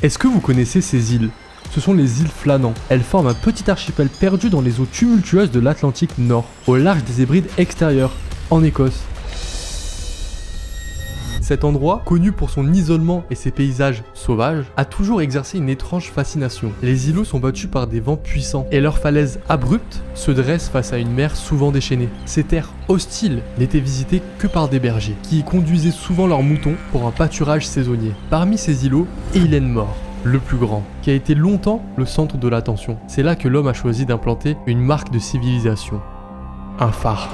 Est-ce que vous connaissez ces îles ? Ce sont les îles Flannans. Elles forment un petit archipel perdu dans les eaux tumultueuses de l'Atlantique Nord, au large des Hébrides extérieures, en Écosse. Cet endroit, connu pour son isolement et ses paysages sauvages, a toujours exercé une étrange fascination. Les îlots sont battus par des vents puissants, et leurs falaises abruptes se dressent face à une mer souvent déchaînée. Ces terres hostiles n'étaient visitées que par des bergers, qui y conduisaient souvent leurs moutons pour un pâturage saisonnier. Parmi ces îlots, Eilean Mor, le plus grand, qui a été longtemps le centre de l'attention. C'est là que l'homme a choisi d'implanter une marque de civilisation. Un phare.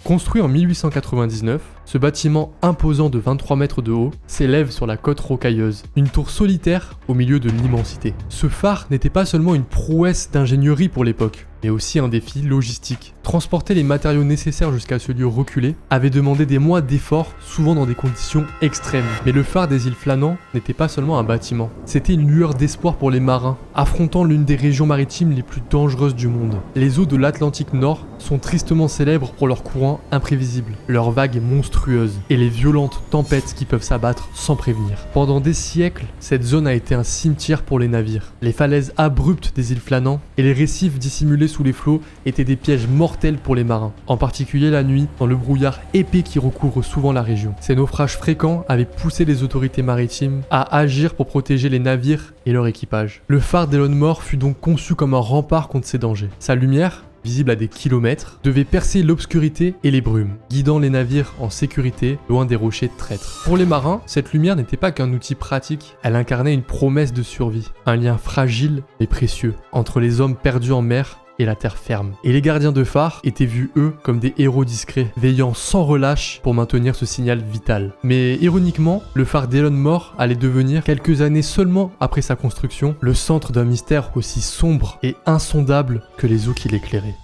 Construit en 1899, ce bâtiment imposant de 23 mètres de haut s'élève sur la côte rocailleuse, une tour solitaire au milieu de l'immensité. Ce phare n'était pas seulement une prouesse d'ingénierie pour l'époque, mais aussi un défi logistique. Transporter les matériaux nécessaires jusqu'à ce lieu reculé avait demandé des mois d'efforts, souvent dans des conditions extrêmes. Mais le phare des îles Flannans n'était pas seulement un bâtiment, c'était une lueur d'espoir pour les marins, affrontant l'une des régions maritimes les plus dangereuses du monde. Les eaux de l'Atlantique Nord sont tristement célèbres pour leurs courants imprévisibles, leurs vagues monstrueuses et les violentes tempêtes qui peuvent s'abattre sans prévenir. Pendant des siècles, cette zone a été un cimetière pour les navires. Les falaises abruptes des îles Flannans et les récifs dissimulés sous les flots étaient des pièges mortels pour les marins, en particulier la nuit, dans le brouillard épais qui recouvre souvent la région. Ces naufrages fréquents avaient poussé les autorités maritimes à agir pour protéger les navires et leur équipage. Le phare d'Eilean Mor fut donc conçu comme un rempart contre ces dangers. Sa lumière, visible à des kilomètres, devait percer l'obscurité et les brumes, guidant les navires en sécurité loin des rochers traîtres. Pour les marins, cette lumière n'était pas qu'un outil pratique, elle incarnait une promesse de survie, un lien fragile mais précieux entre les hommes perdus en mer et la terre ferme. Et les gardiens de phare étaient vus, eux, comme des héros discrets, veillant sans relâche pour maintenir ce signal vital. Mais ironiquement, le phare d'Eilean Mor allait devenir, quelques années seulement après sa construction, le centre d'un mystère aussi sombre et insondable que les eaux qui l'éclairaient.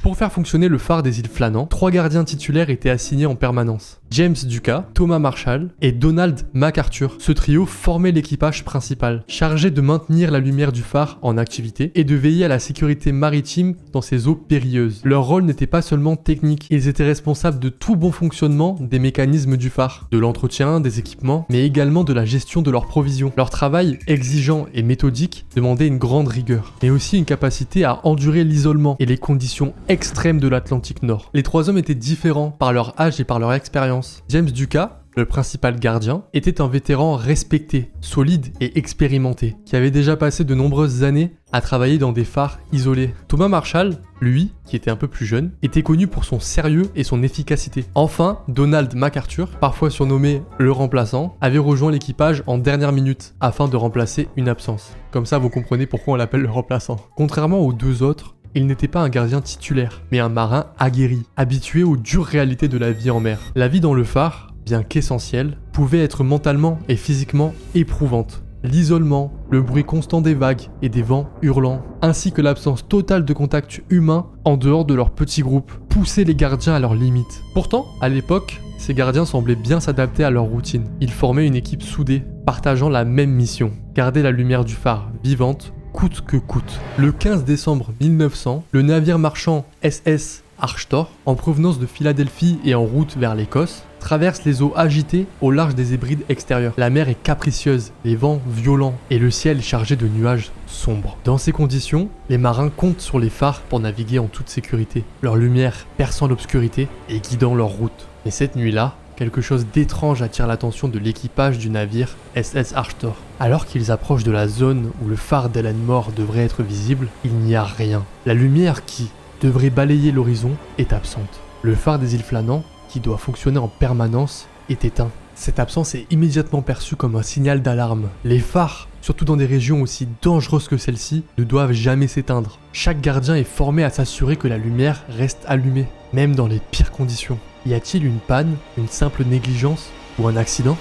Pour faire fonctionner le phare des îles Flannans, 3 gardiens titulaires étaient assignés en permanence. James Ducas, Thomas Marshall et Donald MacArthur. Ce trio formait l'équipage principal, chargé de maintenir la lumière du phare en activité et de veiller à la sécurité maritime dans ces eaux périlleuses. Leur rôle n'était pas seulement technique, ils étaient responsables de tout bon fonctionnement des mécanismes du phare, de l'entretien, des équipements, mais également de la gestion de leurs provisions. Leur travail, exigeant et méthodique, demandait une grande rigueur, mais aussi une capacité à endurer l'isolement et les conditions extrêmes de l'Atlantique Nord. Les 3 hommes étaient différents par leur âge et par leur expérience. James Ducas, le principal gardien, était un vétéran respecté, solide et expérimenté, qui avait déjà passé de nombreuses années à travailler dans des phares isolés. Thomas Marshall, lui, qui était un peu plus jeune, était connu pour son sérieux et son efficacité. Enfin, Donald MacArthur, parfois surnommé le remplaçant, avait rejoint l'équipage en dernière minute afin de remplacer une absence. Comme ça, vous comprenez pourquoi on l'appelle le remplaçant. Contrairement aux 2 autres, il n'était pas un gardien titulaire, mais un marin aguerri, habitué aux dures réalités de la vie en mer. La vie dans le phare, bien qu'essentielle, pouvait être mentalement et physiquement éprouvante. L'isolement, le bruit constant des vagues et des vents hurlants, ainsi que l'absence totale de contact humain en dehors de leur petit groupe, poussaient les gardiens à leurs limites. Pourtant, à l'époque, ces gardiens semblaient bien s'adapter à leur routine. Ils formaient une équipe soudée, partageant la même mission, garder la lumière du phare vivante, coûte que coûte. Le 15 décembre 1900, le navire marchand SS Archtor, en provenance de Philadelphie et en route vers l'Écosse, traverse les eaux agitées au large des Hébrides extérieures. La mer est capricieuse, les vents violents et le ciel est chargé de nuages sombres. Dans ces conditions, les marins comptent sur les phares pour naviguer en toute sécurité, leur lumière perçant l'obscurité et guidant leur route. Mais cette nuit-là, quelque chose d'étrange attire l'attention de l'équipage du navire SS Archtor. Alors qu'ils approchent de la zone où le phare d'Eilean Mor devrait être visible, il n'y a rien. La lumière qui devrait balayer l'horizon est absente. Le phare des îles Flannans, qui doit fonctionner en permanence, est éteint. Cette absence est immédiatement perçue comme un signal d'alarme. Les phares, surtout dans des régions aussi dangereuses que celle-ci, ne doivent jamais s'éteindre. Chaque gardien est formé à s'assurer que la lumière reste allumée, même dans les pires conditions. Y a-t-il une panne, une simple négligence ou un accident ?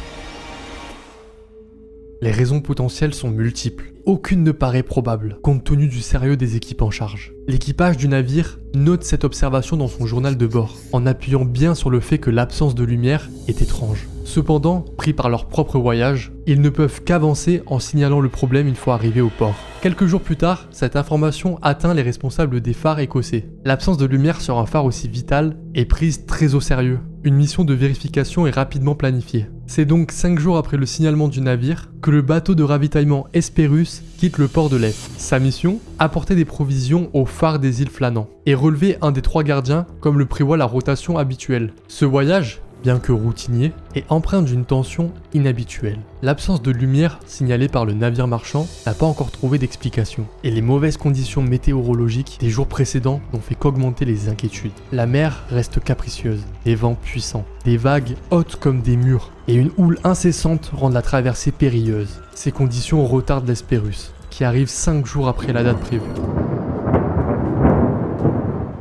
Les raisons potentielles sont multiples. Aucune ne paraît probable, compte tenu du sérieux des équipes en charge. L'équipage du navire note cette observation dans son journal de bord, en appuyant bien sur le fait que l'absence de lumière est étrange. Cependant, pris par leur propre voyage, ils ne peuvent qu'avancer en signalant le problème une fois arrivés au port. Quelques jours plus tard, cette information atteint les responsables des phares écossais. L'absence de lumière sur un phare aussi vital est prise très au sérieux. Une mission de vérification est rapidement planifiée. C'est donc 5 jours après le signalement du navire que le bateau de ravitaillement Hesperus quitte le port de Leyf. Sa mission, apporter des provisions au phare des îles Flannants et relever un des 3 gardiens comme le prévoit la rotation habituelle. Ce voyage, bien que routinier, est empreint d'une tension inhabituelle. L'absence de lumière signalée par le navire marchand n'a pas encore trouvé d'explication, et les mauvaises conditions météorologiques des jours précédents n'ont fait qu'augmenter les inquiétudes. La mer reste capricieuse, des vents puissants, des vagues hautes comme des murs, et une houle incessante rendent la traversée périlleuse. Ces conditions retardent l'Hesperus, qui arrive 5 jours après la date prévue.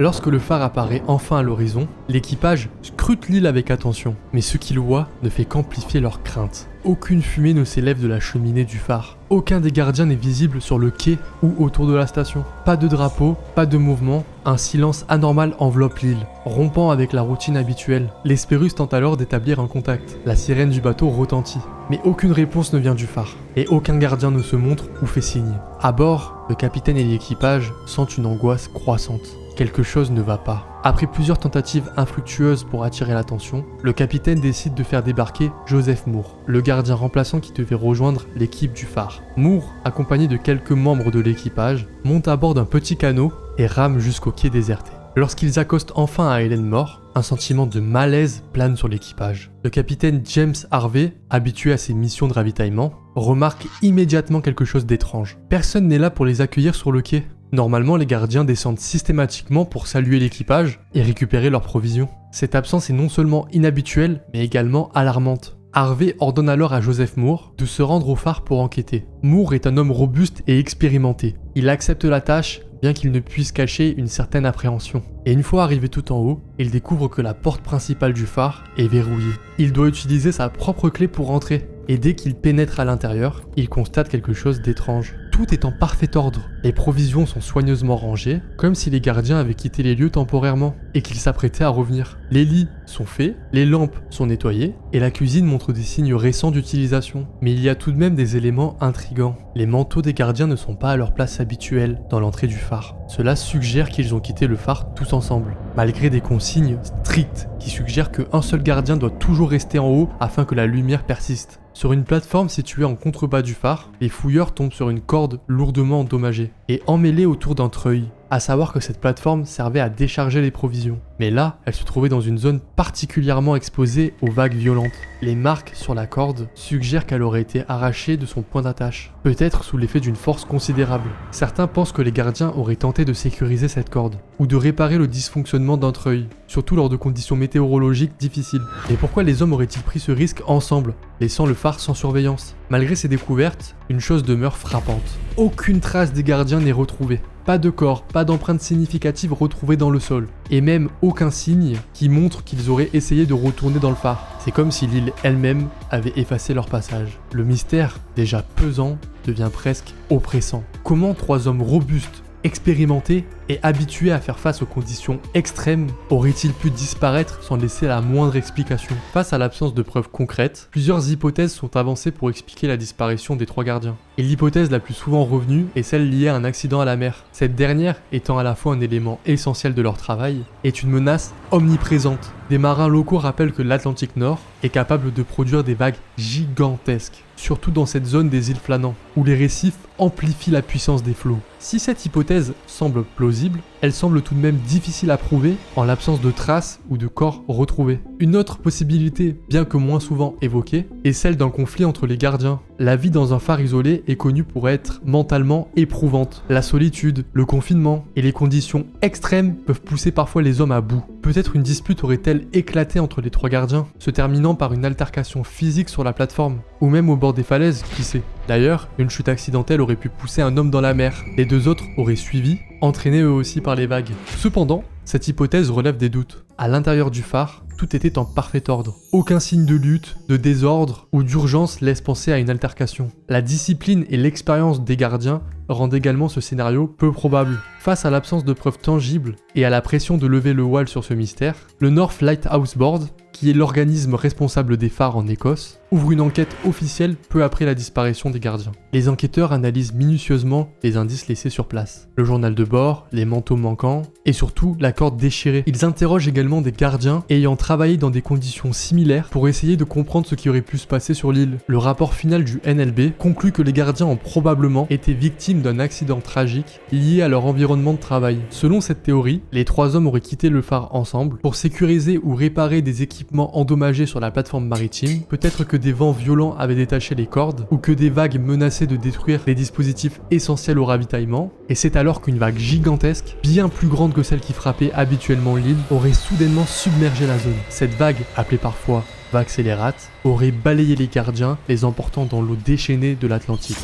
Lorsque le phare apparaît enfin à l'horizon, l'équipage scrute l'île avec attention, mais ce qu'ils voient ne fait qu'amplifier leurs craintes. Aucune fumée ne s'élève de la cheminée du phare. Aucun des gardiens n'est visible sur le quai ou autour de la station. Pas de drapeau, pas de mouvement, un silence anormal enveloppe l'île, rompant avec la routine habituelle. L'Hesperus tente alors d'établir un contact. La sirène du bateau retentit, mais aucune réponse ne vient du phare, et aucun gardien ne se montre ou fait signe. À bord, le capitaine et l'équipage sentent une angoisse croissante. Quelque chose ne va pas. Après plusieurs tentatives infructueuses pour attirer l'attention, le capitaine décide de faire débarquer Joseph Moore, le gardien remplaçant qui devait rejoindre l'équipe du phare. Moore, accompagné de quelques membres de l'équipage, monte à bord d'un petit canot et rame jusqu'au quai déserté. Lorsqu'ils accostent enfin à Hélène Moore, un sentiment de malaise plane sur l'équipage. Le capitaine James Harvey, habitué à ses missions de ravitaillement, remarque immédiatement quelque chose d'étrange. Personne n'est là pour les accueillir sur le quai. Normalement, les gardiens descendent systématiquement pour saluer l'équipage et récupérer leurs provisions. Cette absence est non seulement inhabituelle, mais également alarmante. Harvey ordonne alors à Joseph Moore de se rendre au phare pour enquêter. Moore est un homme robuste et expérimenté. Il accepte la tâche, bien qu'il ne puisse cacher une certaine appréhension. Et une fois arrivé tout en haut, il découvre que la porte principale du phare est verrouillée. Il doit utiliser sa propre clé pour entrer. Et dès qu'il pénètre à l'intérieur, il constate quelque chose d'étrange. Tout est en parfait ordre. Les provisions sont soigneusement rangées, comme si les gardiens avaient quitté les lieux temporairement et qu'ils s'apprêtaient à revenir. Les lits sont faits, les lampes sont nettoyées et la cuisine montre des signes récents d'utilisation. Mais il y a tout de même des éléments intrigants. Les manteaux des gardiens ne sont pas à leur place habituelle dans l'entrée du phare. Cela suggère qu'ils ont quitté le phare tous ensemble, malgré des consignes strictes qui suggèrent qu'un seul gardien doit toujours rester en haut afin que la lumière persiste. Sur une plateforme située en contrebas du phare, les fouilleurs tombent sur une corde lourdement endommagée et emmêlée autour d'un treuil. À savoir que cette plateforme servait à décharger les provisions. Mais là, elle se trouvait dans une zone particulièrement exposée aux vagues violentes. Les marques sur la corde suggèrent qu'elle aurait été arrachée de son point d'attache, peut-être sous l'effet d'une force considérable. Certains pensent que les gardiens auraient tenté de sécuriser cette corde, ou de réparer le dysfonctionnement d'un treuil, surtout lors de conditions météorologiques difficiles. Et pourquoi les hommes auraient-ils pris ce risque ensemble, laissant le phare sans surveillance? Malgré ces découvertes, une chose demeure frappante. Aucune trace des gardiens n'est retrouvée. Pas de corps, pas d'empreintes significatives retrouvées dans le sol, et même aucun signe qui montre qu'ils auraient essayé de retourner dans le phare. C'est comme si l'île elle-même avait effacé leur passage. Le mystère, déjà pesant, devient presque oppressant. Comment 3 hommes robustes, expérimentés et habitués à faire face aux conditions extrêmes auraient-ils pu disparaître sans laisser la moindre explication? Face à l'absence de preuves concrètes, plusieurs hypothèses sont avancées pour expliquer la disparition des 3 gardiens. Et l'hypothèse la plus souvent revenue est celle liée à un accident à la mer. Cette dernière, étant à la fois un élément essentiel de leur travail, est une menace omniprésente. Des marins locaux rappellent que l'Atlantique Nord est capable de produire des vagues gigantesques, surtout dans cette zone des îles Flannants, où les récifs amplifient la puissance des flots. Si cette hypothèse semble plausible, elle semble tout de même difficile à prouver en l'absence de traces ou de corps retrouvés. Une autre possibilité, bien que moins souvent évoquée, est celle d'un conflit entre les gardiens. La vie dans un phare isolé est connue pour être mentalement éprouvante. La solitude, le confinement et les conditions extrêmes peuvent pousser parfois les hommes à bout. Peut-être une dispute aurait-elle éclaté entre les 3 gardiens, se terminant par une altercation physique sur la plateforme, ou même au bord des falaises, qui sait. D'ailleurs, une chute accidentelle aurait pu pousser un homme dans la mer. Les 2 autres auraient suivi, entraînés eux aussi par les vagues. Cependant, cette hypothèse relève des doutes. À l'intérieur du phare, tout était en parfait ordre. Aucun signe de lutte, de désordre ou d'urgence laisse penser à une altercation. La discipline et l'expérience des gardiens rendent également ce scénario peu probable. Face à l'absence de preuves tangibles et à la pression de lever le voile sur ce mystère, le North Lighthouse Board, qui est l'organisme responsable des phares en Écosse, ouvre une enquête officielle peu après la disparition des gardiens. Les enquêteurs analysent minutieusement les indices laissés sur place. Le journal de bord, les manteaux manquants et surtout la corde déchirée. Ils interrogent également des gardiens ayant travaillé dans des conditions similaires pour essayer de comprendre ce qui aurait pu se passer sur l'île. Le rapport final du NLB conclut que les gardiens ont probablement été victimes d'un accident tragique lié à leur environnement de travail. Selon cette théorie, les 3 hommes auraient quitté le phare ensemble pour sécuriser ou réparer des équipements endommagés sur la plateforme maritime. Peut-être que des vents violents avaient détaché les cordes ou que des vagues menaçaient de détruire les dispositifs essentiels au ravitaillement. Et c'est alors qu'une vague gigantesque, bien plus grande que celle qui frappait habituellement l'île, aurait soudainement submergé la zone. Cette vague, appelée parfois vague scélérate, aurait balayé les gardiens, les emportant dans l'eau déchaînée de l'Atlantique.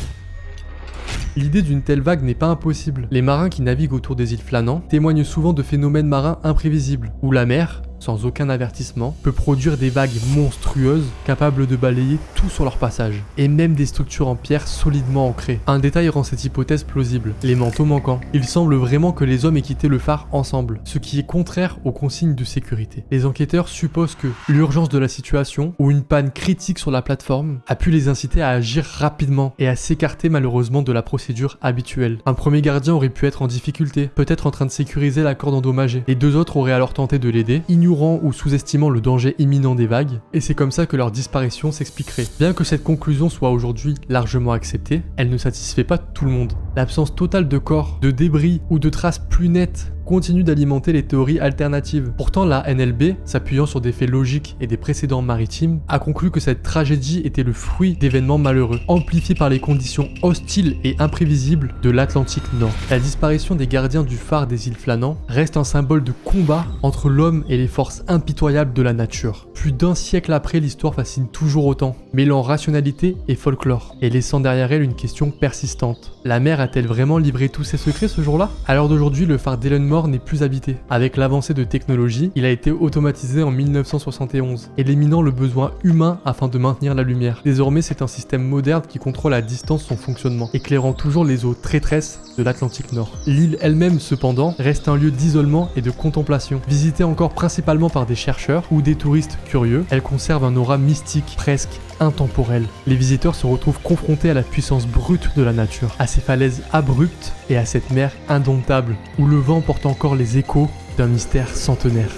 L'idée d'une telle vague n'est pas impossible. Les marins qui naviguent autour des îles Flannant témoignent souvent de phénomènes marins imprévisibles, où la mer, sans aucun avertissement, peut produire des vagues monstrueuses capables de balayer tout sur leur passage, et même des structures en pierre solidement ancrées. Un détail rend cette hypothèse plausible, les manteaux manquants. Il semble vraiment que les hommes aient quitté le phare ensemble, ce qui est contraire aux consignes de sécurité. Les enquêteurs supposent que l'urgence de la situation, ou une panne critique sur la plateforme, a pu les inciter à agir rapidement et à s'écarter malheureusement de la procédure habituelle. Un premier gardien aurait pu être en difficulté, peut-être en train de sécuriser la corde endommagée. Les 2 autres auraient alors tenté de l'aider, ignorant ou sous-estimant le danger imminent des vagues, et c'est comme ça que leur disparition s'expliquerait. Bien que cette conclusion soit aujourd'hui largement acceptée, elle ne satisfait pas tout le monde. L'absence totale de corps, de débris ou de traces plus nettes continue d'alimenter les théories alternatives. Pourtant, la NLB, s'appuyant sur des faits logiques et des précédents maritimes, a conclu que cette tragédie était le fruit d'événements malheureux, amplifiés par les conditions hostiles et imprévisibles de l'Atlantique Nord. La disparition des gardiens du phare des îles Flannant reste un symbole de combat entre l'homme et les forces impitoyables de la nature. Plus d'1 siècle après, l'histoire fascine toujours autant, mêlant rationalité et folklore, et laissant derrière elle une question persistante. La mer a-t-elle vraiment livré tous ses secrets ce jour-là? À l'heure d'aujourd'hui, le phare d'Ellenmore n'est plus habité. Avec l'avancée de technologie, il a été automatisé en 1971, éliminant le besoin humain afin de maintenir la lumière. Désormais, c'est un système moderne qui contrôle à distance son fonctionnement, éclairant toujours les eaux traîtresses de l'Atlantique Nord. L'île elle-même, cependant, reste un lieu d'isolement et de contemplation. Visitée encore principalement par des chercheurs ou des touristes curieux, elle conserve un aura mystique, presque intemporel. Les visiteurs se retrouvent confrontés à la puissance brute de la nature, à ces falaises abruptes et à cette mer indomptable, où le vent porte encore les échos d'un mystère centenaire.